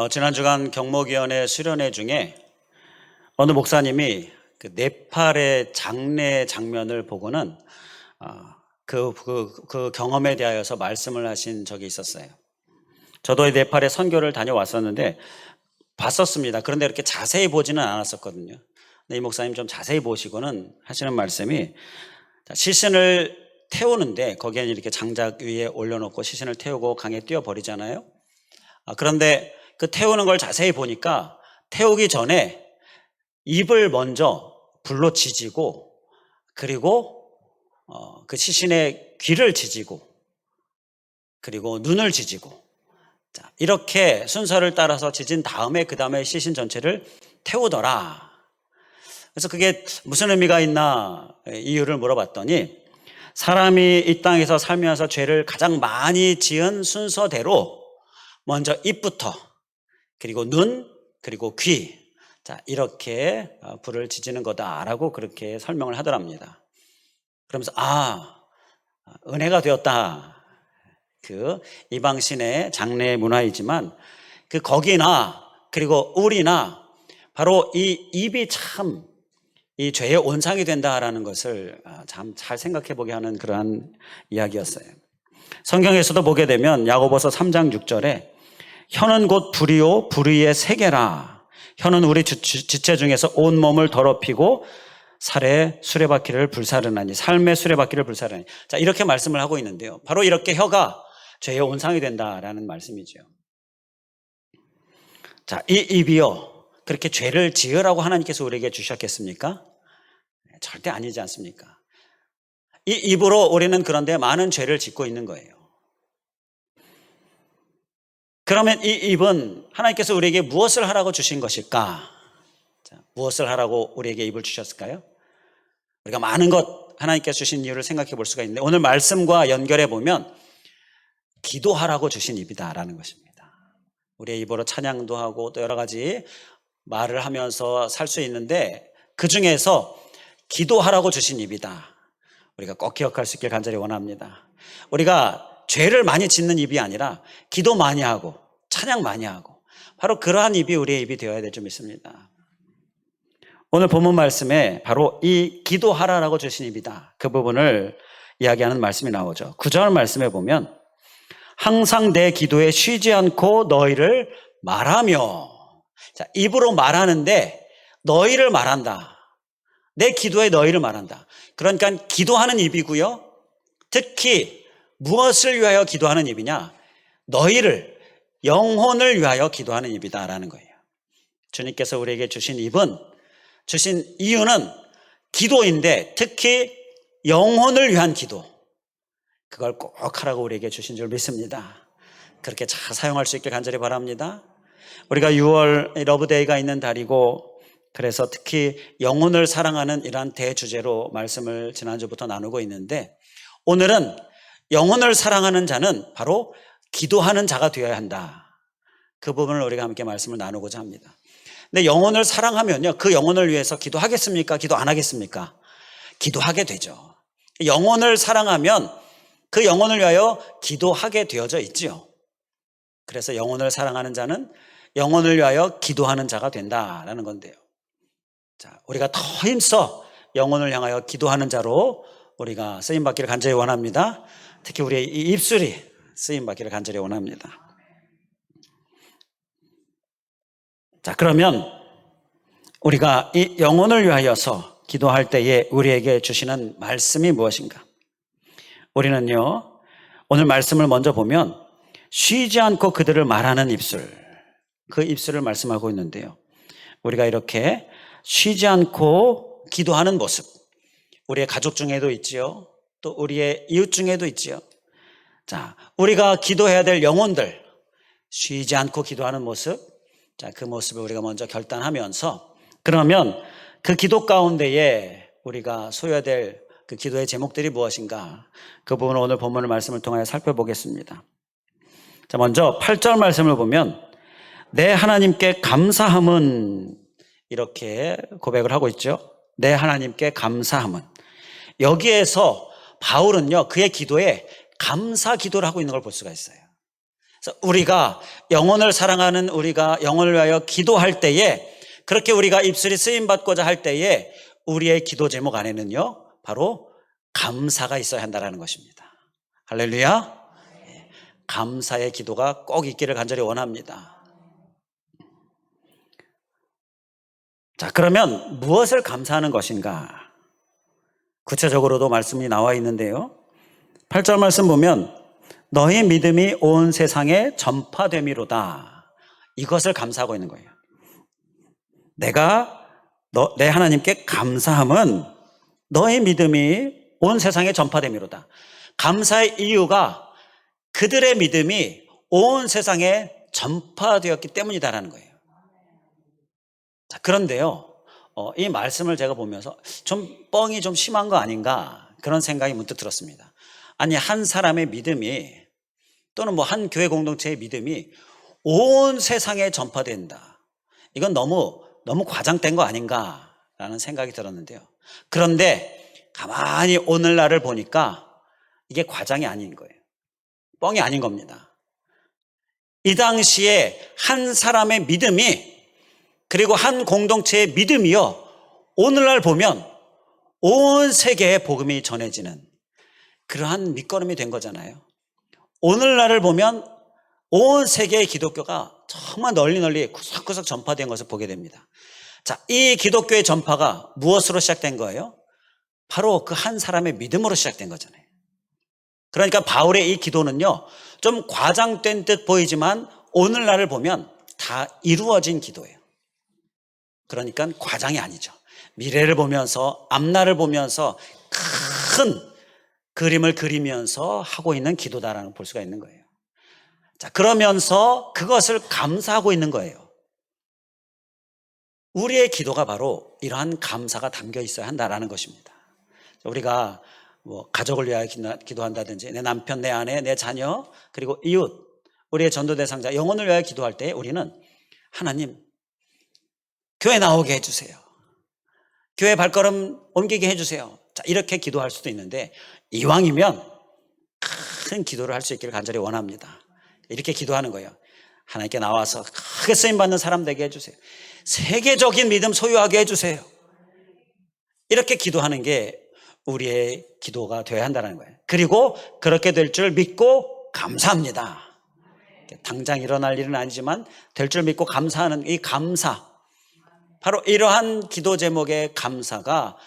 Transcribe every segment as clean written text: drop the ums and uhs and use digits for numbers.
지난 주간 경목위원회 수련회 중에 어느 목사님이 그 네팔의 장례 장면을 보고는 그 경험에 대하여서 말씀을 하신 적이 있었어요. 저도 네팔에 선교를 다녀왔었는데 봤었습니다. 그런데 이렇게 자세히 보지는 않았었거든요. 근데 이 목사님 좀 자세히 보시고는 하시는 말씀이, 시신을 태우는데 거기에 이렇게 장작 위에 올려놓고 시신을 태우고 강에 뛰어버리잖아요. 그런데 그 태우는 걸 자세히 보니까 태우기 전에 입을 먼저 불로 지지고, 그리고 그 시신의 귀를 지지고, 그리고 눈을 지지고, 이렇게 순서를 따라서 지진 다음에 그 다음에 시신 전체를 태우더라. 그래서 그게 무슨 의미가 있나 이유를 물어봤더니, 사람이 이 땅에서 살면서 죄를 가장 많이 지은 순서대로 먼저 입부터, 그리고 눈, 그리고 귀, 이렇게 불을 지지는 거다라고 그렇게 설명을 하더랍니다. 그러면서 은혜가 되었다. 그 이방신의 장례 문화이지만 거기나 그리고 우리나 바로 이 입이 참 이 죄의 온상이 된다라는 것을 참 잘 생각해 보게 하는 그러한 이야기였어요. 성경에서도 보게 되면 야고보서 3장 6절에 혀는 곧 불이요 불의의 세계라. 혀는 우리 지체 중에서 온 몸을 더럽히고 삶의 수레바퀴를 불사르나니. 이렇게 말씀을 하고 있는데요. 바로 이렇게 혀가 죄의 온상이 된다라는 말씀이죠. 이 입이요, 그렇게 죄를 지으라고 하나님께서 우리에게 주셨겠습니까? 절대 아니지 않습니까? 이 입으로 우리는 그런데 많은 죄를 짓고 있는 거예요. 그러면 이 입은 하나님께서 우리에게 무엇을 하라고 주신 것일까? 무엇을 하라고 우리에게 입을 주셨을까요? 우리가 많은 것 하나님께서 주신 이유를 생각해 볼 수가 있는데, 오늘 말씀과 연결해 보면 기도하라고 주신 입이다라는 것입니다. 우리의 입으로 찬양도 하고 또 여러 가지 말을 하면서 살 수 있는데, 그 중에서 기도하라고 주신 입이다. 우리가 꼭 기억할 수 있길 간절히 원합니다. 우리가 죄를 많이 짓는 입이 아니라 기도 많이 하고 찬양 많이 하고, 바로 그러한 입이 우리의 입이 되어야 될 줄 믿습니다. 오늘 본문 말씀에 바로 이 기도하라라고 주신 입이다, 그 부분을 이야기하는 말씀이 나오죠. 9절 말씀에 보면 항상 내 기도에 쉬지 않고 너희를 말하며. 입으로 말하는데 너희를 말한다. 내 기도에 너희를 말한다. 그러니까 기도하는 입이고요. 특히 무엇을 위하여 기도하는 입이냐? 너희를, 영혼을 위하여 기도하는 입이다라는 거예요. 주님께서 우리에게 주신 입은, 주신 이유는 기도인데 특히 영혼을 위한 기도, 그걸 꼭 하라고 우리에게 주신 줄 믿습니다. 그렇게 잘 사용할 수 있길 간절히 바랍니다. 우리가 6월 러브데이가 있는 달이고, 그래서 특히 영혼을 사랑하는 이러한 대주제로 말씀을 지난주부터 나누고 있는데, 오늘은 영혼을 사랑하는 자는 바로 기도하는 자가 되어야 한다. 그 부분을 우리가 함께 말씀을 나누고자 합니다. 근데 영혼을 사랑하면요, 그 영혼을 위해서 기도하겠습니까? 기도 안 하겠습니까? 기도하게 되죠. 영혼을 사랑하면 그 영혼을 위하여 기도하게 되어져 있지요. 그래서 영혼을 사랑하는 자는 영혼을 위하여 기도하는 자가 된다라는 건데요. 우리가 더 힘써 영혼을 향하여 기도하는 자로 우리가 쓰임받기를 간절히 원합니다. 특히 우리의 이 입술이 쓰임받기를 간절히 원합니다. 그러면 우리가 이 영혼을 위하여서 기도할 때에 우리에게 주시는 말씀이 무엇인가? 우리는요, 오늘 말씀을 먼저 보면 쉬지 않고 그들을 말하는 입술, 그 입술을 말씀하고 있는데요. 우리가 이렇게 쉬지 않고 기도하는 모습, 우리의 가족 중에도 있지요. 또 우리의 이웃 중에도 있지요. 우리가 기도해야 될 영혼들, 쉬지 않고 기도하는 모습, 그 모습을 우리가 먼저 결단하면서, 그러면 그 기도 가운데에 우리가 소유해야 될 그 기도의 제목들이 무엇인가, 그 부분을 오늘 본문의 말씀을 통하여 살펴보겠습니다. 먼저 8절 말씀을 보면 내 하나님께 감사함은, 이렇게 고백을 하고 있죠. 내 하나님께 감사함은. 여기에서 바울은요, 그의 기도에 감사 기도를 하고 있는 걸 볼 수가 있어요. 그래서 우리가 영혼을 사랑하는 우리가 영혼을 위하여 기도할 때에, 그렇게 우리가 입술이 쓰임받고자 할 때에 우리의 기도 제목 안에는요 바로 감사가 있어야 한다는 것입니다. 할렐루야. 감사의 기도가 꼭 있기를 간절히 원합니다. 자, 그러면 무엇을 감사하는 것인가? 구체적으로도 말씀이 나와 있는데요, 8절 말씀 보면 너희 믿음이 온 세상에 전파됨이로다, 이것을 감사하고 있는 거예요. 내가 내 하나님께 감사함은 너희 믿음이 온 세상에 전파됨이로다. 감사의 이유가 그들의 믿음이 온 세상에 전파되었기 때문이다라는 거예요. 자, 그런데요, 이 말씀을 제가 보면서 좀 뻥이 좀 심한 거 아닌가 그런 생각이 문득 들었습니다. 아니, 한 사람의 믿음이 또는 뭐 한 교회 공동체의 믿음이 온 세상에 전파된다, 이건 너무 과장된 거 아닌가라는 생각이 들었는데요. 그런데 가만히 오늘날을 보니까 이게 과장이 아닌 거예요. 뻥이 아닌 겁니다. 이 당시에 한 사람의 믿음이, 그리고 한 공동체의 믿음이요, 오늘날 보면 온 세계에 복음이 전해지는 그러한 밑거름이 된 거잖아요. 오늘날을 보면 온 세계의 기독교가 정말 널리 구석구석 전파된 것을 보게 됩니다. 자, 이 기독교의 전파가 무엇으로 시작된 거예요? 바로 그 한 사람의 믿음으로 시작된 거잖아요. 그러니까 바울의 이 기도는요, 좀 과장된 듯 보이지만 오늘날을 보면 다 이루어진 기도예요. 그러니까 과장이 아니죠. 미래를 보면서, 앞날을 보면서 큰 그림을 그리면서 하고 있는 기도다라는 볼 수가 있는 거예요. 자, 그러면서 그것을 감사하고 있는 거예요. 우리의 기도가 바로 이러한 감사가 담겨 있어야 한다라는 것입니다. 우리가 뭐 가족을 위하여 기도한다든지, 내 남편, 내 아내, 내 자녀, 그리고 이웃, 우리의 전도 대상자, 영혼을 위하여 기도할 때 우리는 하나님, 교회 나오게 해주세요. 교회 발걸음 옮기게 해주세요. 자, 이렇게 기도할 수도 있는데, 이왕이면 큰 기도를 할 수 있기를 간절히 원합니다. 이렇게 기도하는 거예요. 하나님께 나와서 크게 쓰임받는 사람 되게 해주세요. 세계적인 믿음 소유하게 해주세요. 이렇게 기도하는 게 우리의 기도가 되어야 한다는 거예요. 그리고 그렇게 될 줄 믿고 감사합니다. 당장 일어날 일은 아니지만 될 줄 믿고 감사하는 이 감사, 바로 이러한 기도 제목의 감사가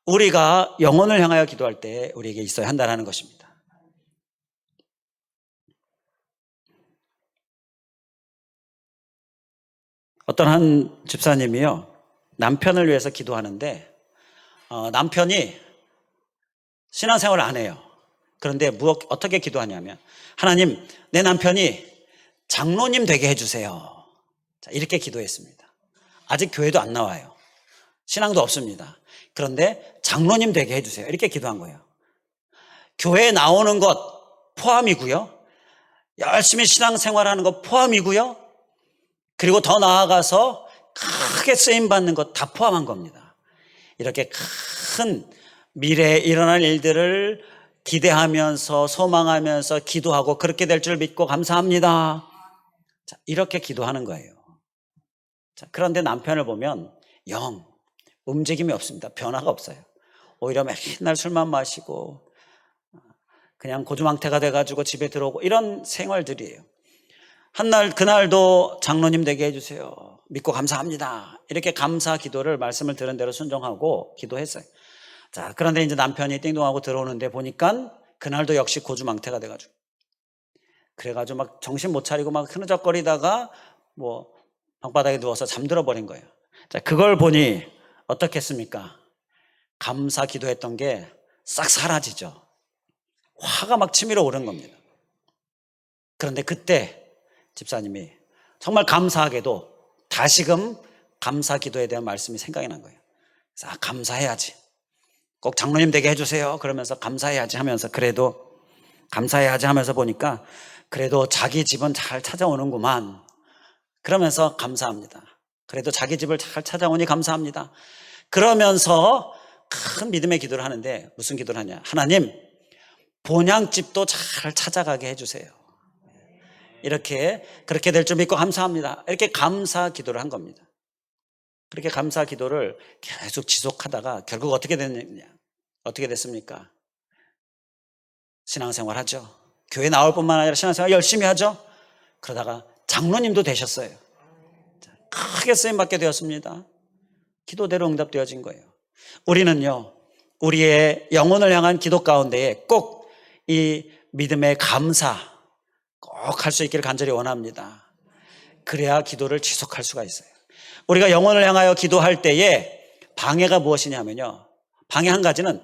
우리가 영혼을 향하여 기도할 때 우리에게 있어야 한다는 것입니다. 어떤 한 집사님이요, 남편을 위해서 기도하는데 남편이 신앙생활을 안 해요. 그런데 어떻게 기도하냐면, 하나님, 내 남편이 장로님 되게 해주세요. 자, 이렇게 기도했습니다. 아직 교회도 안 나와요. 신앙도 없습니다. 그런데 장로님 되게 해주세요. 이렇게 기도한 거예요. 교회에 나오는 것 포함이고요, 열심히 신앙생활하는 것 포함이고요, 그리고 더 나아가서 크게 쓰임받는 것 다 포함한 겁니다. 이렇게 큰 미래에 일어날 일들을 기대하면서 소망하면서 기도하고 그렇게 될 줄 믿고 감사합니다. 자, 이렇게 기도하는 거예요. 자, 그런데 남편을 보면 영 움직임이 없습니다. 변화가 없어요. 오히려 맨날 술만 마시고 그냥 고주망태가 돼가지고 집에 들어오고 이런 생활들이에요. 한날 그날도 장로님 되게 해주세요. 믿고 감사합니다. 이렇게 감사 기도를 말씀을 들은 대로 순종하고 기도했어요. 자, 그런데 이제 남편이 띵동하고 들어오는데 보니까 그날도 역시 고주망태가 돼가지고, 그래가지고 막 정신 못 차리고 막 흐느적거리다가 뭐 방바닥에 누워서 잠들어 버린 거예요. 자, 그걸 보니 어떻겠습니까? 감사 기도했던 게 싹 사라지죠. 화가 막 치밀어 오른 겁니다. 그런데 그때 집사님이 정말 감사하게도 다시금 감사 기도에 대한 말씀이 생각이 난 거예요. 그래서 감사해야지, 꼭 장로님 되게 해주세요. 그러면서 감사해야지 하면서, 그래도 감사해야지 하면서 보니까 그래도 자기 집은 잘 찾아오는구만. 그러면서 감사합니다. 그래도 자기 집을 잘 찾아오니 감사합니다. 그러면서 큰 믿음의 기도를 하는데, 무슨 기도를 하냐? 하나님, 본향집도 잘 찾아가게 해주세요. 이렇게 그렇게 될 줄 믿고 감사합니다. 이렇게 감사 기도를 한 겁니다. 그렇게 감사 기도를 계속 지속하다가 결국 어떻게 됐느냐? 어떻게 됐습니까? 신앙생활 하죠. 교회 나올 뿐만 아니라 신앙생활 열심히 하죠. 그러다가 장로님도 되셨어요. 크게 쓰임받게 되었습니다. 기도대로 응답되어진 거예요. 우리는요, 우리의 영혼을 향한 기도 가운데에 꼭 이 믿음의 감사 꼭 할 수 있기를 간절히 원합니다. 그래야 기도를 지속할 수가 있어요. 우리가 영혼을 향하여 기도할 때에 방해가 무엇이냐면요, 방해 한 가지는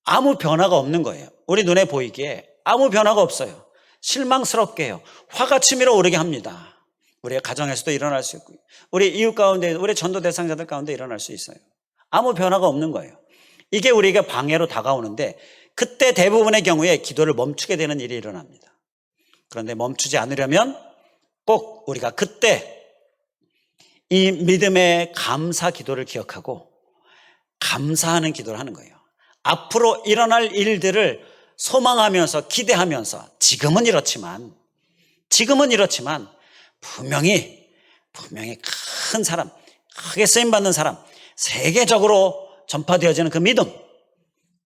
아무 변화가 없는 거예요. 우리 눈에 보이기에 아무 변화가 없어요. 실망스럽게 해요. 화가 치밀어 오르게 합니다. 우리의 가정에서도 일어날 수 있고요, 우리 이웃 가운데, 우리 전도 대상자들 가운데 일어날 수 있어요. 아무 변화가 없는 거예요. 이게 우리에게 방해로 다가오는데, 그때 대부분의 경우에 기도를 멈추게 되는 일이 일어납니다. 그런데 멈추지 않으려면 꼭 우리가 그때 이 믿음의 감사 기도를 기억하고 감사하는 기도를 하는 거예요. 앞으로 일어날 일들을 소망하면서 기대하면서 지금은 이렇지만 분명히 큰 사람, 크게 쓰임받는 사람, 세계적으로 전파되어지는 그 믿음,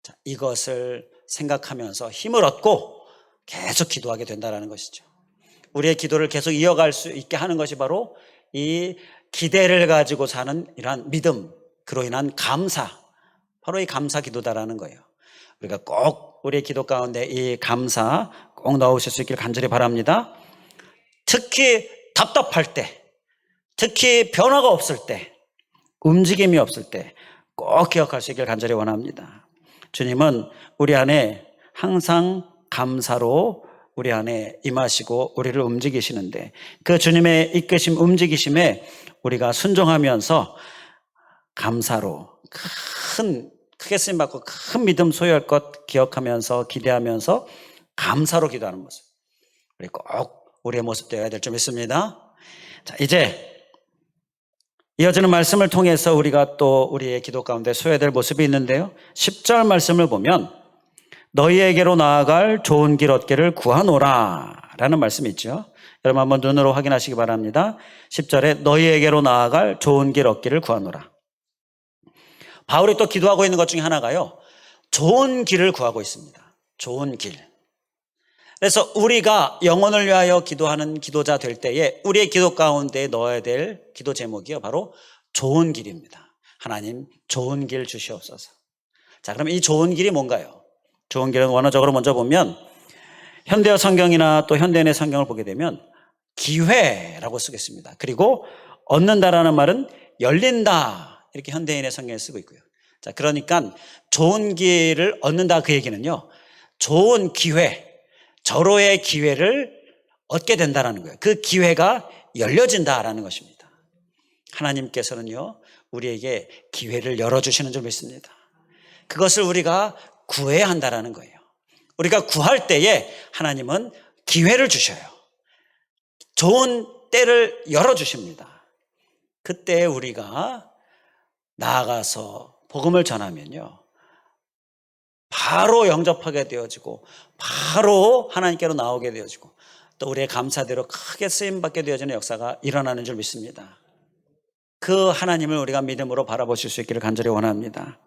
자, 이것을 생각하면서 힘을 얻고 계속 기도하게 된다는 것이죠. 우리의 기도를 계속 이어갈 수 있게 하는 것이 바로 이 기대를 가지고 사는 이러한 믿음, 그로 인한 감사, 바로 이 감사 기도다라는 거예요. 우리가 꼭 우리의 기도 가운데 이 감사 꼭 넣으실 수 있기를 간절히 바랍니다. 특히 답답할 때, 특히 변화가 없을 때, 움직임이 없을 때 꼭 기억할 수 있기를 간절히 원합니다. 주님은 우리 안에 항상 감사로 우리 안에 임하시고 우리를 움직이시는데, 그 주님의 이끄심, 움직이심에 우리가 순종하면서 감사로 크게 쓰임받고 큰 믿음 소유할 것 기억하면서 기대하면서 감사로 기도하는 모습, 우리 꼭 우리의 모습 되어야 될 줄 믿습니다. 자, 이제 이어지는 말씀을 통해서 우리가 또 우리의 기도 가운데 소유해야 될 모습이 있는데요, 10절 말씀을 보면 너희에게로 나아갈 좋은 길 얻기를 구하노라 라는 말씀이 있죠. 여러분 한번 눈으로 확인하시기 바랍니다. 10절에 너희에게로 나아갈 좋은 길 얻기를 구하노라. 바울이 또 기도하고 있는 것 중에 하나가요, 좋은 길을 구하고 있습니다. 좋은 길. 그래서 우리가 영혼을 위하여 기도하는 기도자 될 때에 우리의 기도 가운데 넣어야 될 기도 제목이요, 바로 좋은 길입니다. 하나님 좋은 길 주시옵소서. 자, 그럼 이 좋은 길이 뭔가요? 좋은 길은 원어적으로 먼저 보면 현대어 성경이나 또 현대인의 성경을 보게 되면 기회라고 쓰겠습니다. 그리고 얻는다라는 말은 열린다, 이렇게 현대인의 성경에 쓰고 있고요. 자, 그러니까 좋은 길을 얻는다, 그 얘기는요, 좋은 기회, 절호의 기회를 얻게 된다는 거예요. 그 기회가 열려진다라는 것입니다. 하나님께서는요, 우리에게 기회를 열어주시는 줄 믿습니다. 그것을 우리가 구해야 한다는 거예요. 우리가 구할 때에 하나님은 기회를 주셔요. 좋은 때를 열어주십니다. 그때 우리가 나아가서 복음을 전하면요, 바로 영접하게 되어지고 바로 하나님께로 나오게 되어지고 또 우리의 감사대로 크게 쓰임받게 되어지는 역사가 일어나는 줄 믿습니다. 그 하나님을 우리가 믿음으로 바라보실 수 있기를 간절히 원합니다.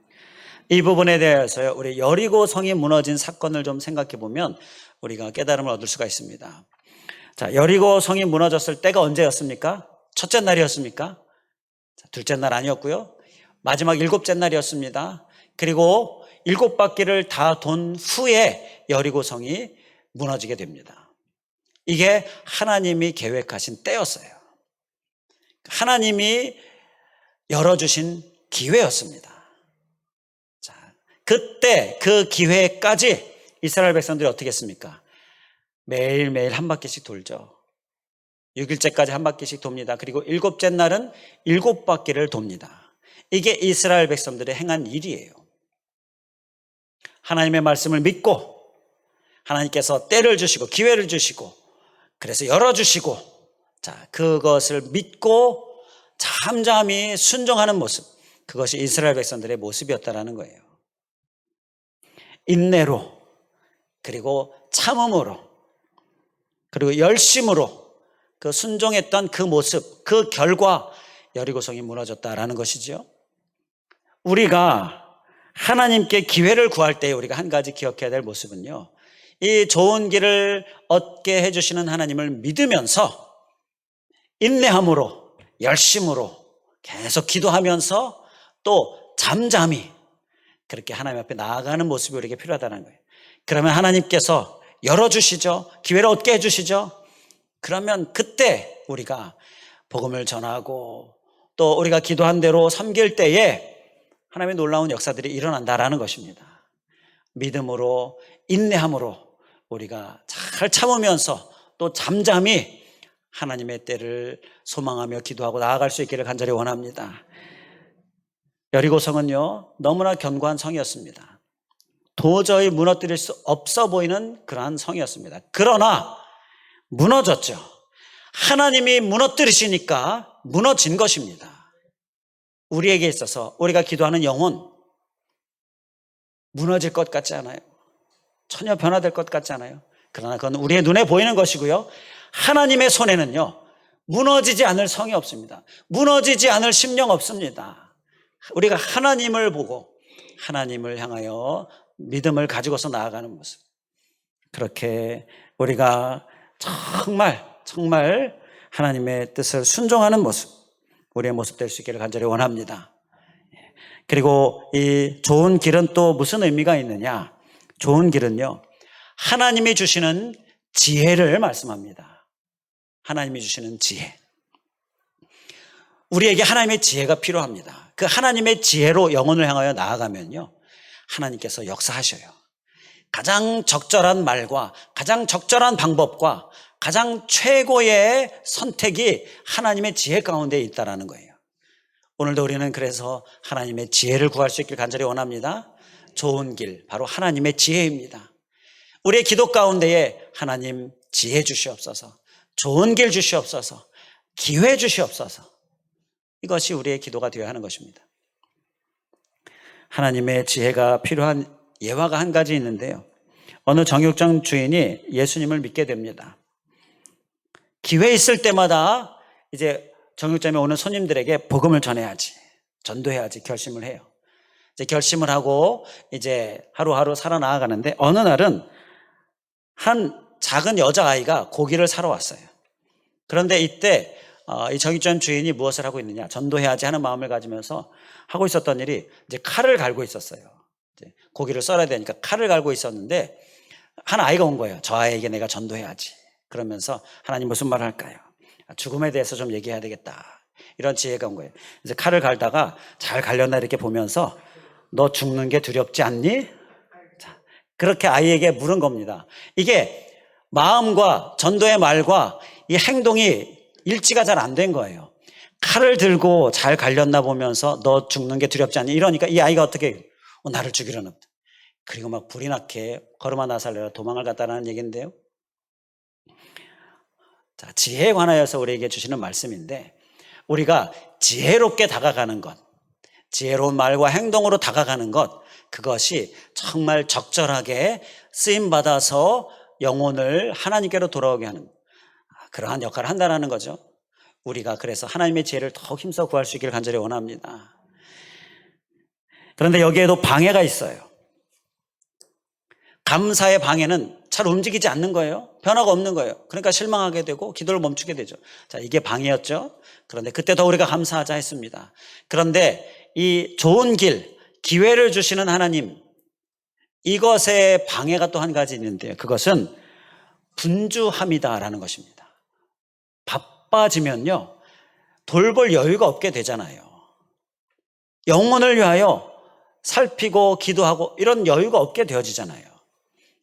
이 부분에 대해서요, 우리 여리고 성이 무너진 사건을 좀 생각해 보면 우리가 깨달음을 얻을 수가 있습니다. 자, 여리고 성이 무너졌을 때가 언제였습니까? 첫째 날이었습니까? 자, 둘째 날 아니었고요, 마지막 일곱째 날이었습니다. 그리고 7바퀴를 다 돈 후에 여리고 성이 무너지게 됩니다. 이게 하나님이 계획하신 때였어요. 하나님이 열어주신 기회였습니다. 자, 그때 그 기회까지 이스라엘 백성들이 어떻게 했습니까? 매일매일 한 바퀴씩 돌죠. 6일째까지 한 바퀴씩 돕니다. 그리고 7째 날은 7바퀴를 돕니다. 이게 이스라엘 백성들의 행한 일이에요. 하나님의 말씀을 믿고 하나님께서 때를 주시고 기회를 주시고 그래서 열어주시고, 자, 그것을 믿고 잠잠히 순종하는 모습, 그것이 이스라엘 백성들의 모습이었다는 거예요. 인내로, 그리고 참음으로, 그리고 열심으로 그 순종했던 그 모습, 그 결과 여리고성이 무너졌다라는 것이죠. 우리가 하나님께 기회를 구할 때 우리가 한 가지 기억해야 될 모습은요, 이 좋은 길을 얻게 해주시는 하나님을 믿으면서 인내함으로 열심으로 계속 기도하면서 또 잠잠히 그렇게 하나님 앞에 나아가는 모습이 우리에게 필요하다는 거예요. 그러면 하나님께서 열어주시죠. 기회를 얻게 해주시죠. 그러면 그때 우리가 복음을 전하고 또 우리가 기도한 대로 섬길 때에 하나님의 놀라운 역사들이 일어난다라는 것입니다. 믿음으로 인내함으로 우리가 잘 참으면서 또 잠잠히 하나님의 때를 소망하며 기도하고 나아갈 수 있기를 간절히 원합니다. 여리고성은요, 너무나 견고한 성이었습니다. 도저히 무너뜨릴 수 없어 보이는 그러한 성이었습니다. 그러나 무너졌죠. 하나님이 무너뜨리시니까 무너진 것입니다. 우리에게 있어서 우리가 기도하는 영혼 무너질 것 같지 않아요? 전혀 변화될 것 같지 않아요? 그러나 그건 우리의 눈에 보이는 것이고요, 하나님의 손에는요 무너지지 않을 성이 없습니다. 무너지지 않을 심령 없습니다. 우리가 하나님을 보고 하나님을 향하여 믿음을 가지고서 나아가는 모습, 그렇게 우리가 정말 하나님의 뜻을 순종하는 모습, 우리의 모습 될 수 있기를 간절히 원합니다. 그리고 이 좋은 길은 또 무슨 의미가 있느냐? 좋은 길은요, 하나님이 주시는 지혜를 말씀합니다. 하나님이 주시는 지혜. 우리에게 하나님의 지혜가 필요합니다. 그 하나님의 지혜로 영혼을 향하여 나아가면요, 하나님께서 역사하셔요. 가장 적절한 말과 가장 적절한 방법과 가장 최고의 선택이 하나님의 지혜 가운데 있다는 거예요. 오늘도 우리는 그래서 하나님의 지혜를 구할 수 있길 간절히 원합니다. 좋은 길, 바로 하나님의 지혜입니다. 우리의 기도 가운데에 하나님 지혜 주시옵소서, 좋은 길 주시옵소서, 기회 주시옵소서, 이것이 우리의 기도가 되어야 하는 것입니다. 하나님의 지혜가 필요한 예화가 한 가지 있는데요, 어느 정육점 주인이 예수님을 믿게 됩니다. 기회 있을 때마다 이제 정육점에 오는 손님들에게 복음을 전해야지, 전도해야지 결심을 해요. 이제 결심을 하고 이제 하루하루 살아나가는데 어느 날은 한 작은 여자아이가 고기를 사러 왔어요. 그런데 이때 이 정육점 주인이 무엇을 하고 있느냐, 전도해야지 하는 마음을 가지면서 하고 있었던 일이 이제 칼을 갈고 있었어요. 이제 고기를 썰어야 되니까 칼을 갈고 있었는데 한 아이가 온 거예요. 저 아이에게 내가 전도해야지. 그러면서 하나님 무슨 말을 할까요? 죽음에 대해서 좀 얘기해야 되겠다, 이런 지혜가 온 거예요. 이제 칼을 갈다가 잘 갈렸나 이렇게 보면서 너 죽는 게 두렵지 않니? 자, 그렇게 아이에게 물은 겁니다. 이게 마음과 전도의 말과 이 행동이 일치가 잘 안 된 거예요. 칼을 들고 잘 갈렸나 보면서 너 죽는 게 두렵지 않니? 이러니까 이 아이가 어떻게 해요? 나를 죽이려나 보다. 그리고 막 불이 나게 걸음아 나살래라 도망을 갔다라는 얘기인데요. 자, 지혜에 관하여서 우리에게 주시는 말씀인데, 우리가 지혜롭게 다가가는 것, 지혜로운 말과 행동으로 다가가는 것, 그것이 정말 적절하게 쓰임받아서 영혼을 하나님께로 돌아오게 하는 그러한 역할을 한다는 거죠. 우리가 그래서 하나님의 지혜를 더욱 힘써 구할 수 있기를 간절히 원합니다. 그런데 여기에도 방해가 있어요. 감사의 방해는 잘 움직이지 않는 거예요. 변화가 없는 거예요. 그러니까 실망하게 되고 기도를 멈추게 되죠. 자, 이게 방해였죠. 그런데 그때 더 우리가 감사하자 했습니다. 그런데 이 좋은 길, 기회를 주시는 하나님, 이것의 방해가 또 한 가지 있는데요, 그것은 분주함이다라는 것입니다. 바빠지면요, 돌볼 여유가 없게 되잖아요. 영혼을 위하여 살피고 기도하고 이런 여유가 없게 되어지잖아요.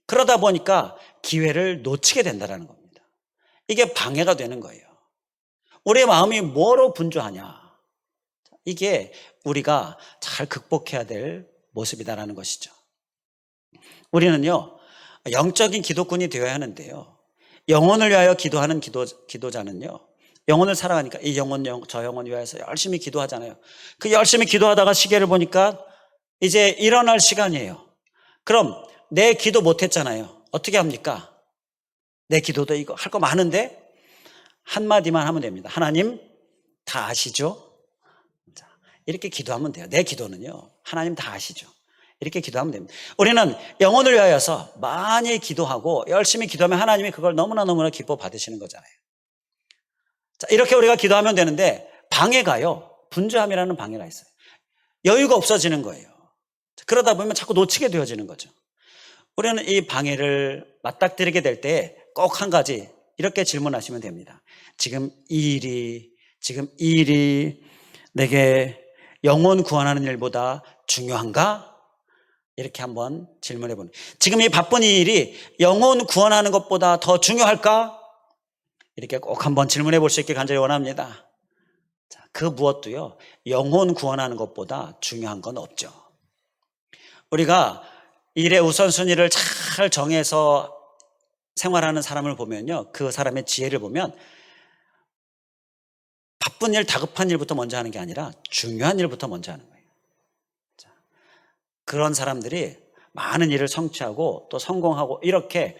그러다 보니까 기회를 놓치게 된다는 겁니다. 이게 방해가 되는 거예요. 우리의 마음이 뭐로 분주하냐, 이게 우리가 잘 극복해야 될 모습이다라는 것이죠. 우리는요, 영적인 기도꾼이 되어야 하는데요, 영혼을 위하여 기도하는 기도자는요, 영혼을 사랑하니까 이 영혼 저 영혼 위하여서 열심히 기도하잖아요. 그 열심히 기도하다가 시계를 보니까 이제 일어날 시간이에요. 그럼 내 기도 못했잖아요. 어떻게 합니까? 내 기도도 이거 할 거 많은데 한마디만 하면 됩니다. 하나님 다 아시죠? 자, 이렇게 기도하면 돼요. 내 기도는요, 하나님 다 아시죠? 이렇게 기도하면 됩니다. 우리는 영혼을 위하여서 많이 기도하고 열심히 기도하면 하나님이 그걸 너무나 기뻐 받으시는 거잖아요. 자, 이렇게 우리가 기도하면 되는데 방해가요, 분주함이라는 방해가 있어요. 여유가 없어지는 거예요. 그러다 보면 자꾸 놓치게 되어지는 거죠. 우리는 이 방해를 맞닥뜨리게 될 때 꼭 한 가지 이렇게 질문하시면 됩니다. 지금 이 일이 내게 영혼 구원하는 일보다 중요한가? 이렇게 한번 질문해 보는. 지금 이 바쁜 이 일이 영혼 구원하는 것보다 더 중요할까? 이렇게 꼭 한번 질문해 볼 수 있게 간절히 원합니다. 자, 그 무엇도요, 영혼 구원하는 것보다 중요한 건 없죠. 우리가 일의 우선순위를 잘 정해서 생활하는 사람을 보면요, 그 사람의 지혜를 보면 바쁜 일, 다급한 일부터 먼저 하는 게 아니라 중요한 일부터 먼저 하는 거예요. 자, 그런 사람들이 많은 일을 성취하고 또 성공하고 이렇게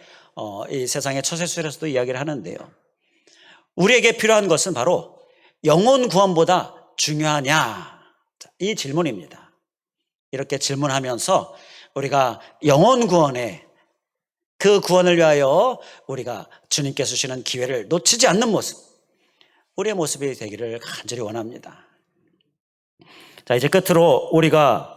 이 세상의 처세술에서도 이야기를 하는데요, 우리에게 필요한 것은 바로 영혼 구원보다 중요하냐, 이 질문입니다. 이렇게 질문하면서 우리가 영혼 구원에, 그 구원을 위하여 우리가 주님께서 주시는 기회를 놓치지 않는 모습, 우리의 모습이 되기를 간절히 원합니다. 자, 이제 끝으로 우리가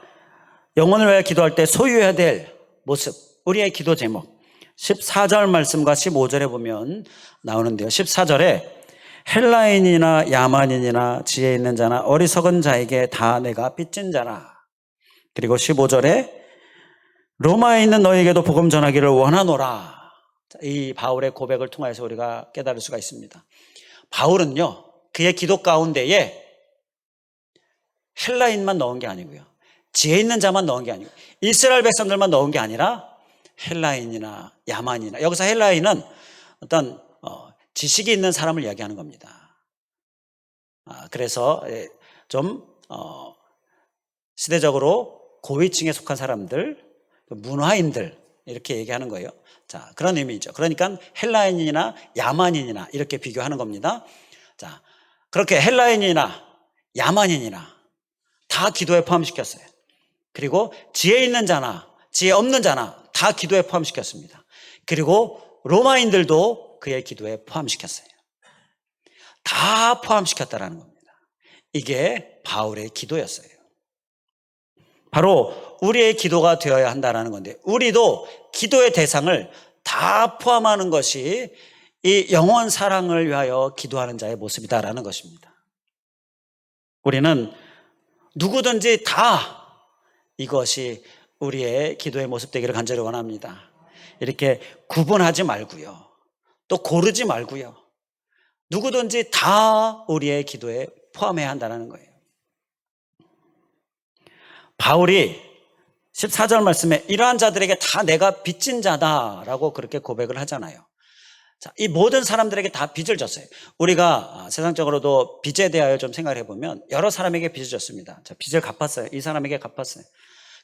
영혼을 위하여 기도할 때 소유해야 될 모습, 우리의 기도 제목 14절 말씀과 15절에 보면 나오는데요, 14절에 헬라인이나 야만인이나 지혜 있는 자나 어리석은 자에게 다 내가 빚진 자라. 그리고 15절에 로마에 있는 너에게도 복음 전하기를 원하노라. 이 바울의 고백을 통해서 우리가 깨달을 수가 있습니다. 바울은요, 그의 기도 가운데에 헬라인만 넣은 게 아니고요, 지혜 있는 자만 넣은 게 아니고 이스라엘 백성들만 넣은 게 아니라 헬라인이나 야만이나, 여기서 헬라인은 어떤 지식이 있는 사람을 이야기하는 겁니다. 그래서 좀 시대적으로 고위층에 속한 사람들, 문화인들, 이렇게 얘기하는 거예요. 자, 그런 의미죠. 그러니까 헬라인이나 야만인이나 이렇게 비교하는 겁니다. 자, 그렇게 헬라인이나 야만인이나 다 기도에 포함시켰어요. 그리고 지혜 있는 자나 지혜 없는 자나 다 기도에 포함시켰습니다. 그리고 로마인들도 그의 기도에 포함시켰어요. 다 포함시켰다라는 겁니다. 이게 바울의 기도였어요. 바로 우리의 기도가 되어야 한다는 건데, 우리도 기도의 대상을 다 포함하는 것이 이 영원 사랑을 위하여 기도하는 자의 모습이다라는 것입니다. 우리는 누구든지 다 이것이 우리의 기도의 모습 되기를 간절히 원합니다. 이렇게 구분하지 말고요, 또 고르지 말고요, 누구든지 다 우리의 기도에 포함해야 한다는 거예요. 바울이 14절 말씀에 이러한 자들에게 다 내가 빚진 자다라고 그렇게 고백을 하잖아요. 자, 이 모든 사람들에게 다 빚을 졌어요. 우리가 세상적으로도 빚에 대하여 좀 생각을 해보면 여러 사람에게 빚을 졌습니다. 자, 빚을 갚았어요. 이 사람에게 갚았어요.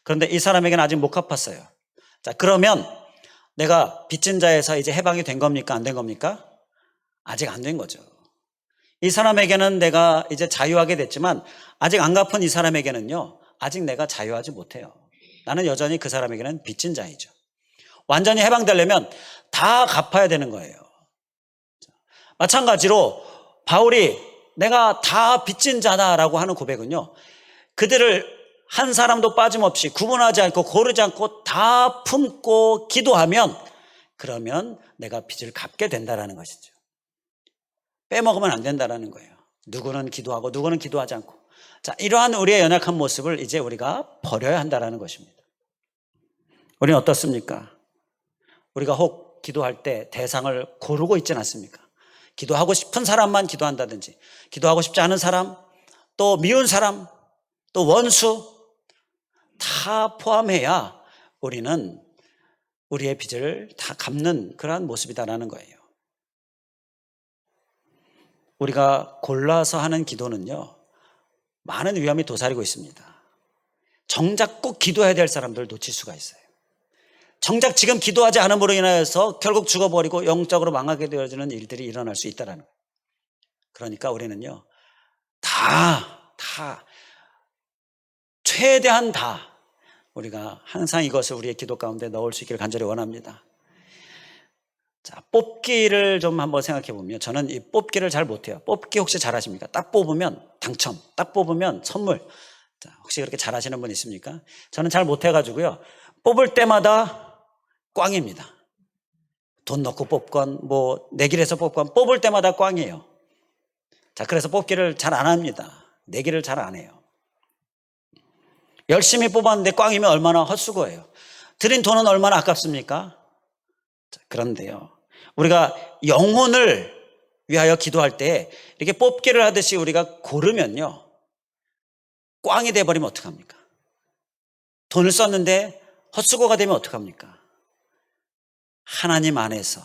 그런데 이 사람에게는 아직 못 갚았어요. 자, 그러면 내가 빚진 자에서 이제 해방이 된 겁니까? 안 된 겁니까? 아직 안 된 거죠. 이 사람에게는 내가 이제 자유하게 됐지만 아직 안 갚은 이 사람에게는요, 아직 내가 자유하지 못해요. 나는 여전히 그 사람에게는 빚진 자이죠. 완전히 해방되려면 다 갚아야 되는 거예요. 마찬가지로 바울이 내가 다 빚진 자다라고 하는 고백은요, 그들을 한 사람도 빠짐없이 구분하지 않고 고르지 않고 다 품고 기도하면, 그러면 내가 빚을 갚게 된다라는 것이죠. 빼먹으면 안 된다라는 거예요. 누구는 기도하고 누구는 기도하지 않고. 자, 이러한 우리의 연약한 모습을 이제 우리가 버려야 한다라는 것입니다. 우리는 어떻습니까? 우리가 혹 기도할 때 대상을 고르고 있지는 않습니까? 기도하고 싶은 사람만 기도한다든지, 기도하고 싶지 않은 사람, 또 미운 사람, 또 원수 다 포함해야 우리는 우리의 빚을 다 갚는 그러한 모습이다라는 거예요. 우리가 골라서 하는 기도는요, 많은 위험이 도사리고 있습니다. 정작 꼭 기도해야 될 사람들을 놓칠 수가 있어요. 정작 지금 기도하지 않음으로 인하여서 결국 죽어버리고 영적으로 망하게 되어지는 일들이 일어날 수 있다는 거예요. 그러니까 우리는요, 최대한 우리가 항상 이것을 우리의 기도 가운데 넣을 수 있기를 간절히 원합니다. 자, 뽑기를 좀 한번 생각해 보면, 저는 이 뽑기를 잘 못해요. 뽑기 혹시 잘하십니까? 딱 뽑으면 당첨, 딱 뽑으면 선물. 자, 혹시 그렇게 잘하시는 분 있습니까? 저는 잘 못해가지고요, 뽑을 때마다 꽝입니다. 돈 넣고 뽑건 뭐 내기를 해서 뽑건 뽑을 때마다 꽝이에요. 자, 그래서 뽑기를 잘 안 합니다. 내기를 잘 안 해요. 열심히 뽑았는데 꽝이면 얼마나 헛수고예요. 들인 돈은 얼마나 아깝습니까? 자, 그런데요, 우리가 영혼을 위하여 기도할 때 이렇게 뽑기를 하듯이 우리가 고르면요, 꽝이 돼버리면 어떡합니까? 돈을 썼는데 헛수고가 되면 어떡합니까? 하나님 안에서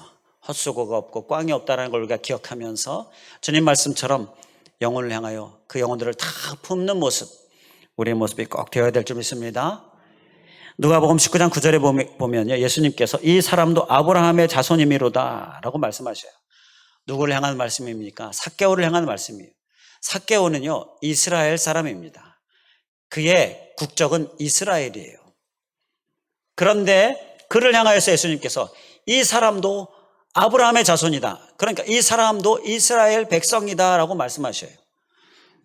헛수고가 없고 꽝이 없다는 걸 우리가 기억하면서 주님 말씀처럼 영혼을 향하여 그 영혼들을 다 품는 모습, 우리의 모습이 꼭 되어야 될 줄 믿습니다. 누가복음 19장 9절에 보면요, 예수님께서 이 사람도 아브라함의 자손이미로다 라고 말씀하셔요. 누구를 향한 말씀입니까? 삭개오를 향한 말씀이에요. 삭개오는요, 이스라엘 사람입니다. 그의 국적은 이스라엘이에요. 그런데 그를 향하여서 예수님께서 이 사람도 아브라함의 자손이다, 그러니까 이 사람도 이스라엘 백성이다 라고 말씀하셔요.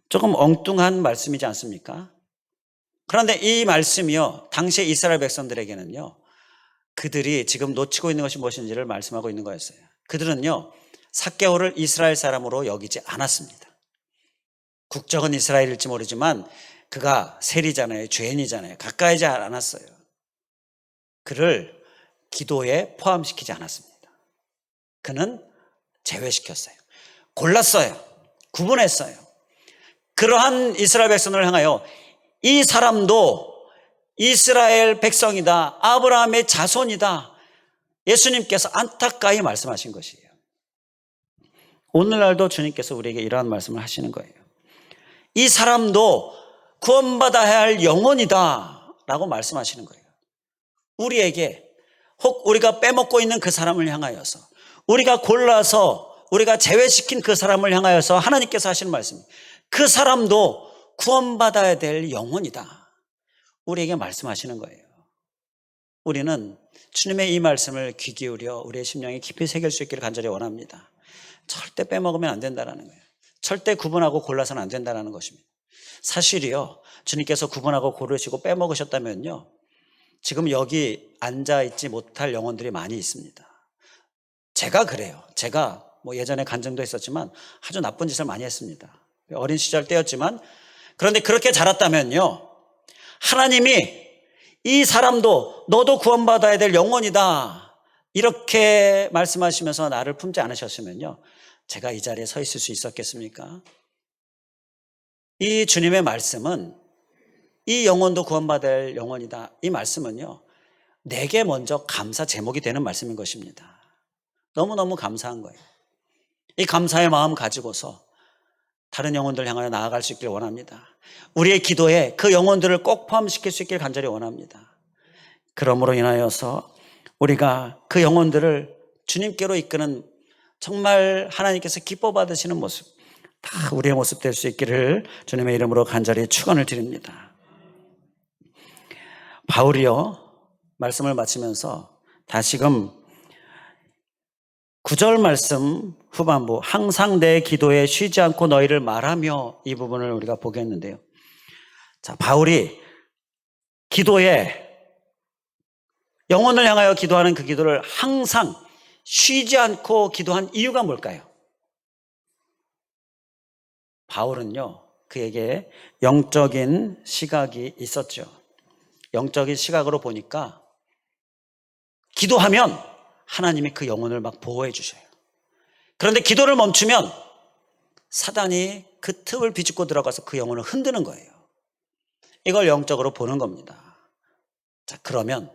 조금 엉뚱한 말씀이지 않습니까? 그런데 이 말씀이요, 당시의 이스라엘 백성들에게는요, 그들이 지금 놓치고 있는 것이 무엇인지를 말씀하고 있는 거였어요. 그들은요, 삭개오를 이스라엘 사람으로 여기지 않았습니다. 국적은 이스라엘일지 모르지만 그가 세리잖아요, 죄인이잖아요. 가까이지 않았어요. 그를 기도에 포함시키지 않았습니다. 그는 제외시켰어요. 골랐어요. 구분했어요. 그러한 이스라엘 백성을 향하여 이 사람도 이스라엘 백성이다, 아브라함의 자손이다, 예수님께서 안타까이 말씀하신 것이에요. 오늘날도 주님께서 우리에게 이러한 말씀을 하시는 거예요. 이 사람도 구원받아야 할 영혼이다 라고 말씀하시는 거예요. 우리에게, 혹 우리가 빼먹고 있는 그 사람을 향하여서, 우리가 골라서 우리가 제외시킨 그 사람을 향하여서 하나님께서 하시는 말씀입니다. 그 사람도 구원받아야 될 영혼이다, 우리에게 말씀하시는 거예요. 우리는 주님의 이 말씀을 귀 기울여 우리의 심령에 깊이 새길 수 있기를 간절히 원합니다. 절대 빼먹으면 안 된다는 거예요. 절대 구분하고 골라서는 안 된다는 것입니다. 사실이요, 주님께서 구분하고 고르시고 빼먹으셨다면요, 지금 여기 앉아있지 못할 영혼들이 많이 있습니다. 제가 그래요. 제가 뭐 예전에 간증도 했었지만 아주 나쁜 짓을 많이 했습니다. 어린 시절 때였지만, 그런데 그렇게 자랐다면요, 하나님이 이 사람도 너도 구원받아야 될 영혼이다 이렇게 말씀하시면서 나를 품지 않으셨으면요, 제가 이 자리에 서 있을 수 있었겠습니까? 이 주님의 말씀은, 이 영혼도 구원받아야 할 영혼이다, 이 말씀은요, 내게 먼저 감사 제목이 되는 말씀인 것입니다. 너무너무 감사한 거예요. 이 감사의 마음 가지고서 다른 영혼들 향하여 나아갈 수 있길 원합니다. 우리의 기도에 그 영혼들을 꼭 포함시킬 수 있길 간절히 원합니다. 그러므로 인하여서 우리가 그 영혼들을 주님께로 이끄는, 정말 하나님께서 기뻐 받으시는 모습, 다 우리의 모습 될 수 있기를 주님의 이름으로 간절히 축원을 드립니다. 바울이요, 말씀을 마치면서 다시금 9절 말씀 후반부, 항상 내 기도에 쉬지 않고 너희를 말하며, 이 부분을 우리가 보겠는데요. 자, 바울이 기도에, 영혼을 향하여 기도하는 그 기도를 항상 쉬지 않고 기도한 이유가 뭘까요? 바울은요, 그에게 영적인 시각이 있었죠. 영적인 시각으로 보니까 기도하면 하나님이 그 영혼을 막 보호해 주셔요. 그런데 기도를 멈추면 사단이 그 틈을 비집고 들어가서 그 영혼을 흔드는 거예요. 이걸 영적으로 보는 겁니다. 자, 그러면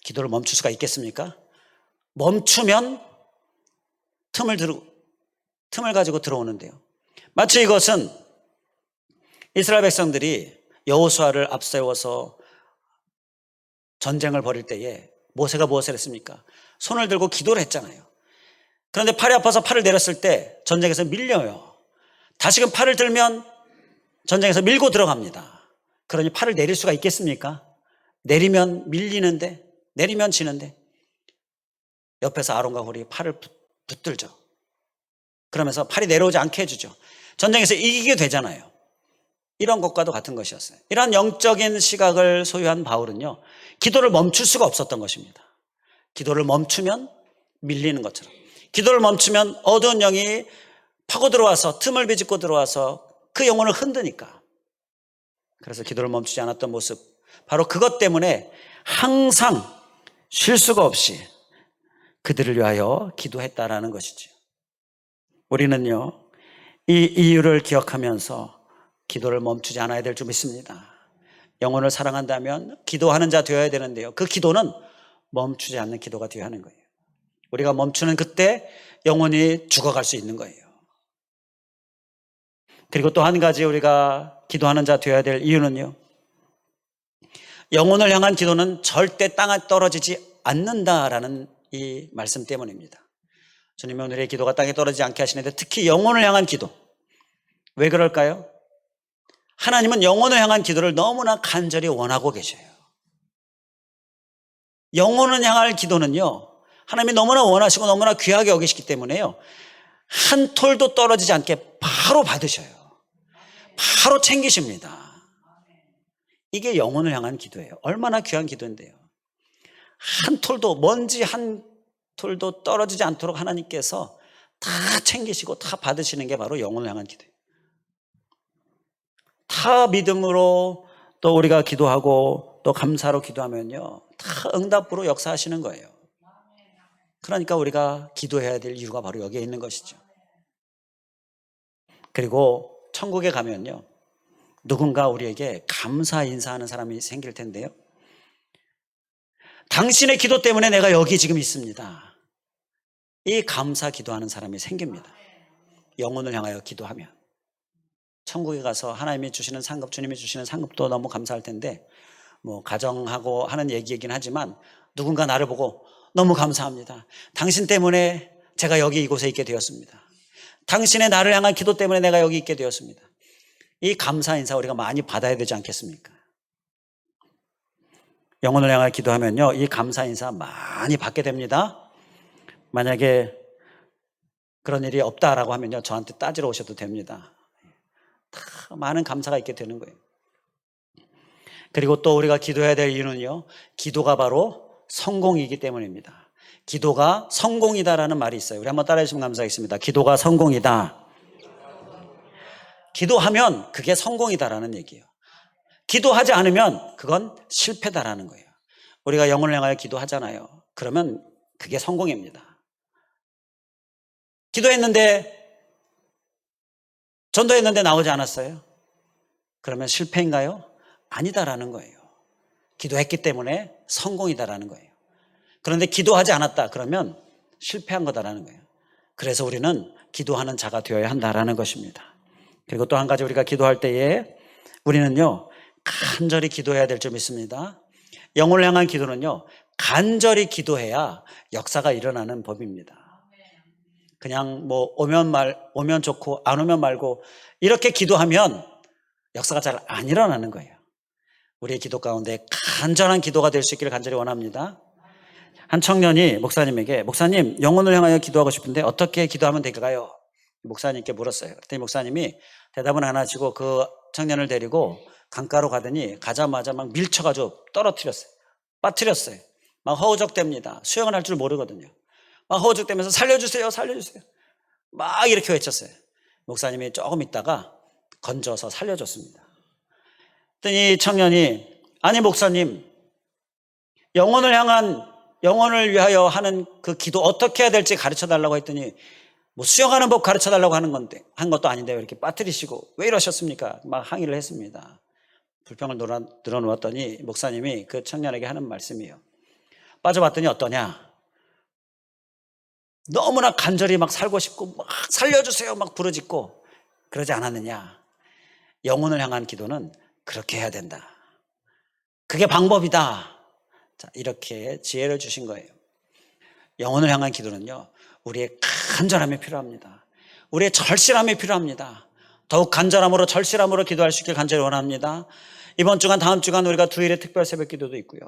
기도를 멈출 수가 있겠습니까? 멈추면 틈을 가지고 들어오는데요. 마치 이것은 이스라엘 백성들이 여호수아를 앞세워서 전쟁을 벌일 때에 모세가 무엇을 했습니까? 손을 들고 기도를 했잖아요. 그런데 팔이 아파서 팔을 내렸을 때 전쟁에서 밀려요. 다시금 팔을 들면 전쟁에서 밀고 들어갑니다. 그러니 팔을 내릴 수가 있겠습니까? 내리면 밀리는데, 내리면 지는데, 옆에서 아론과 홀이 팔을 붙들죠. 그러면서 팔이 내려오지 않게 해주죠. 전쟁에서 이기게 되잖아요. 이런 것과도 같은 것이었어요. 이러한 영적인 시각을 소유한 바울은요, 기도를 멈출 수가 없었던 것입니다. 기도를 멈추면 밀리는 것처럼, 기도를 멈추면 어두운 영이 파고 들어와서 틈을 비집고 들어와서 그 영혼을 흔드니까. 그래서 기도를 멈추지 않았던 모습, 바로 그것 때문에 항상 쉴 수가 없이 그들을 위하여 기도했다라는 것이죠. 우리는요, 이 이유를 기억하면서 기도를 멈추지 않아야 될 줄 믿습니다. 영혼을 사랑한다면 기도하는 자 되어야 되는데요, 그 기도는 멈추지 않는 기도가 되어야 하는 거예요. 우리가 멈추는 그때 영혼이 죽어갈 수 있는 거예요. 그리고 또 한 가지 우리가 기도하는 자 되어야 될 이유는요, 영혼을 향한 기도는 절대 땅에 떨어지지 않는다라는 이 말씀 때문입니다. 주님은 우리의 기도가 땅에 떨어지지 않게 하시는데, 특히 영혼을 향한 기도, 왜 그럴까요? 하나님은 영혼을 향한 기도를 너무나 간절히 원하고 계셔요. 영혼을 향할 기도는요, 하나님이 너무나 원하시고 너무나 귀하게 여기시기 때문에요, 한 톨도 떨어지지 않게 바로 받으셔요. 바로 챙기십니다. 이게 영혼을 향한 기도예요. 얼마나 귀한 기도인데요. 한 톨도, 먼지 한 톨도 떨어지지 않도록 하나님께서 다 챙기시고 다 받으시는 게 바로 영혼을 향한 기도예요. 다 믿음으로 또 우리가 기도하고 또 감사로 기도하면요, 다 응답으로 역사하시는 거예요. 그러니까 우리가 기도해야 될 이유가 바로 여기에 있는 것이죠. 그리고 천국에 가면요, 누군가 우리에게 감사 인사하는 사람이 생길 텐데요, 당신의 기도 때문에 내가 여기 지금 있습니다, 이 감사 기도하는 사람이 생깁니다. 영혼을 향하여 기도하면 천국에 가서 하나님이 주시는 상급, 주님이 주시는 상급도 너무 감사할 텐데, 뭐 가정하고 하는 얘기이긴 하지만 누군가 나를 보고 너무 감사합니다, 당신 때문에 제가 여기 이곳에 있게 되었습니다, 당신의 나를 향한 기도 때문에 내가 여기 있게 되었습니다, 이 감사 인사 우리가 많이 받아야 되지 않겠습니까? 영혼을 향하여 기도하면요, 이 감사 인사 많이 받게 됩니다. 만약에 그런 일이 없다라고 하면요, 저한테 따지러 오셔도 됩니다. 다 많은 감사가 있게 되는 거예요. 그리고 또 우리가 기도해야 될 이유는요, 기도가 바로 성공이기 때문입니다. 기도가 성공이다라는 말이 있어요. 우리 한번 따라해 주시면 감사하겠습니다. 기도가 성공이다. 기도하면 그게 성공이다라는 얘기예요. 기도하지 않으면 그건 실패다라는 거예요. 우리가 영혼을 향하여 기도하잖아요. 그러면 그게 성공입니다. 기도했는데, 전도했는데 나오지 않았어요? 그러면 실패인가요? 아니다라는 거예요. 기도했기 때문에 성공이다라는 거예요. 그런데 기도하지 않았다 그러면 실패한 거다라는 거예요. 그래서 우리는 기도하는 자가 되어야 한다라는 것입니다. 그리고 또 한 가지, 우리가 기도할 때에 우리는요, 간절히 기도해야 될 줄 믿습니다. 영혼을 향한 기도는요, 간절히 기도해야 역사가 일어나는 법입니다. 그냥 뭐 오면 좋고 안 오면 말고 이렇게 기도하면 역사가 잘 안 일어나는 거예요. 우리의 기도 가운데 간절한 기도가 될 수 있기를 간절히 원합니다. 한 청년이 목사님에게, 목사님, 영혼을 향하여 기도하고 싶은데 어떻게 기도하면 될까요? 목사님께 물었어요. 그랬더니 목사님이 대답은 안 하시고 그 청년을 데리고 강가로 가더니 가자마자 막 밀쳐가지고 떨어뜨렸어요. 빠뜨렸어요. 막 허우적댑니다. 수영을 할 줄 모르거든요. 막 허우적대면서 살려주세요, 살려주세요, 막 이렇게 외쳤어요. 목사님이 조금 있다가 건져서 살려줬습니다. 그랬더니 청년이, 아니 목사님, 영혼을 위하여 하는 그 기도 어떻게 해야 될지 가르쳐달라고 했더니, 뭐 수영하는 법 가르쳐달라고 한 것도 아닌데 왜 이렇게 빠뜨리시고 왜 이러셨습니까? 막 항의를 했습니다. 불평을 늘어놓았더니 목사님이 그 청년에게 하는 말씀이에요. 빠져봤더니 어떠냐? 너무나 간절히 막 살고 싶고 막 살려주세요 막 부르짖고 그러지 않았느냐? 영혼을 향한 기도는 그렇게 해야 된다. 그게 방법이다. 자, 이렇게 지혜를 주신 거예요. 영혼을 향한 기도는요, 우리의 간절함이 필요합니다. 우리의 절실함이 필요합니다. 더욱 간절함으로 절실함으로 기도할 수 있길 간절히 원합니다. 이번 주간 다음 주간 우리가 주일에 특별 새벽 기도도 있고요.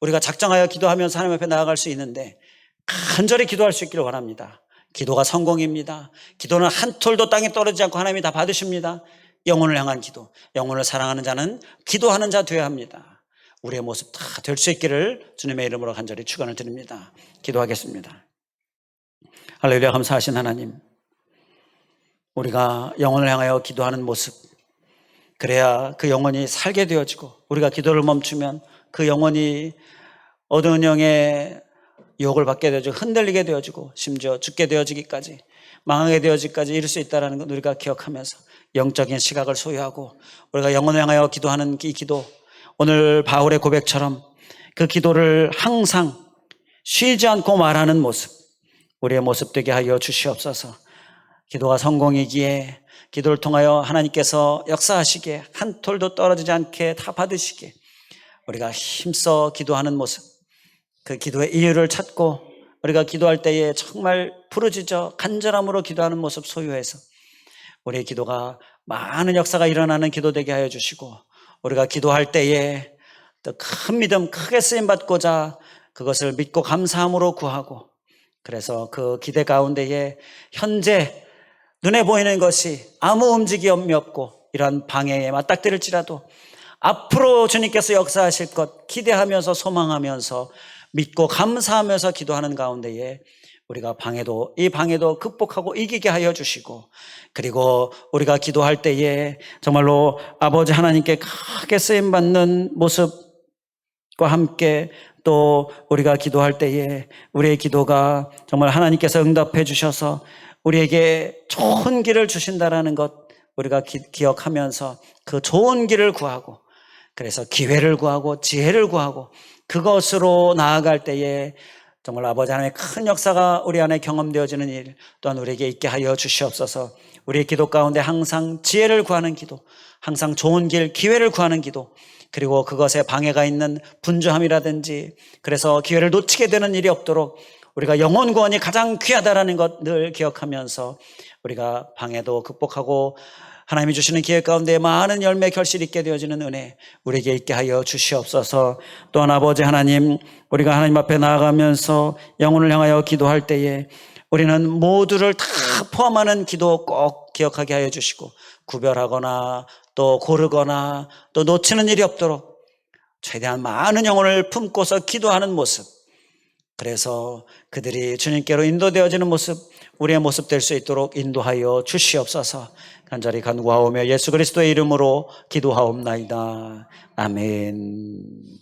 우리가 작정하여 기도하면서 하나님 앞에 나아갈 수 있는데 간절히 기도할 수 있기를 원합니다. 기도가 성공입니다. 기도는 한 톨도 땅에 떨어지지 않고 하나님이 다 받으십니다. 영혼을 향한 기도, 영혼을 사랑하는 자는 기도하는 자 되어야 합니다. 우리의 모습 다 될 수 있기를 주님의 이름으로 간절히 축원을 드립니다. 기도하겠습니다. 할렐루야. 감사하신 하나님, 우리가 영혼을 향하여 기도하는 모습, 그래야 그 영혼이 살게 되어지고 우리가 기도를 멈추면 그 영혼이 어두운 영의 유혹을 받게 되어지고 흔들리게 되어지고 심지어 죽게 되어지기까지 망하게 되어지기까지 이룰 수 있다는 것 우리가 기억하면서 영적인 시각을 소유하고 우리가 영혼을 향하여 기도하는 이 기도, 오늘 바울의 고백처럼 그 기도를 항상 쉬지 않고 말하는 모습, 우리의 모습 되게 하여 주시옵소서. 기도가 성공이기에 기도를 통하여 하나님께서 역사하시기에 한 톨도 떨어지지 않게 다 받으시기에 우리가 힘써 기도하는 모습, 그 기도의 이유를 찾고 우리가 기도할 때에 정말 부르짖어 간절함으로 기도하는 모습 소유해서 우리의 기도가 많은 역사가 일어나는 기도 되게 하여 주시고 우리가 기도할 때에 또 큰 믿음 크게 쓰임받고자 그것을 믿고 감사함으로 구하고 그래서 그 기대 가운데에 현재 눈에 보이는 것이 아무 움직임이 없고 이러한 방해에 맞닥뜨릴지라도 앞으로 주님께서 역사하실 것 기대하면서 소망하면서 믿고 감사하면서 기도하는 가운데에 우리가 이 방해도 극복하고 이기게 하여 주시고 그리고 우리가 기도할 때에 정말로 아버지 하나님께 크게 쓰임받는 모습과 함께 또 우리가 기도할 때에 우리의 기도가 정말 하나님께서 응답해 주셔서 우리에게 좋은 길을 주신다라는 것 우리가 기억하면서 그 좋은 길을 구하고 그래서 기회를 구하고 지혜를 구하고 그것으로 나아갈 때에 정말 아버지 하나님의 큰 역사가 우리 안에 경험되어지는 일 또한 우리에게 있게 하여 주시옵소서. 우리의 기도 가운데 항상 지혜를 구하는 기도, 항상 좋은 길, 기회를 구하는 기도, 그리고 그것에 방해가 있는 분주함이라든지 그래서 기회를 놓치게 되는 일이 없도록 우리가 영혼 구원이 가장 귀하다라는 것 늘 기억하면서 우리가 방해도 극복하고 하나님이 주시는 기회 가운데 많은 열매 결실이 있게 되어지는 은혜 우리에게 있게 하여 주시옵소서. 또한 아버지 하나님, 우리가 하나님 앞에 나아가면서 영혼을 향하여 기도할 때에 우리는 모두를 다 포함하는 기도 꼭 기억하게 하여 주시고 구별하거나 또 고르거나 또 놓치는 일이 없도록 최대한 많은 영혼을 품고서 기도하는 모습, 그래서 그들이 주님께로 인도되어지는 모습, 우리의 모습 될 수 있도록 인도하여 주시옵소서. 간절히 간구하오며 예수 그리스도의 이름으로 기도하옵나이다. 아멘.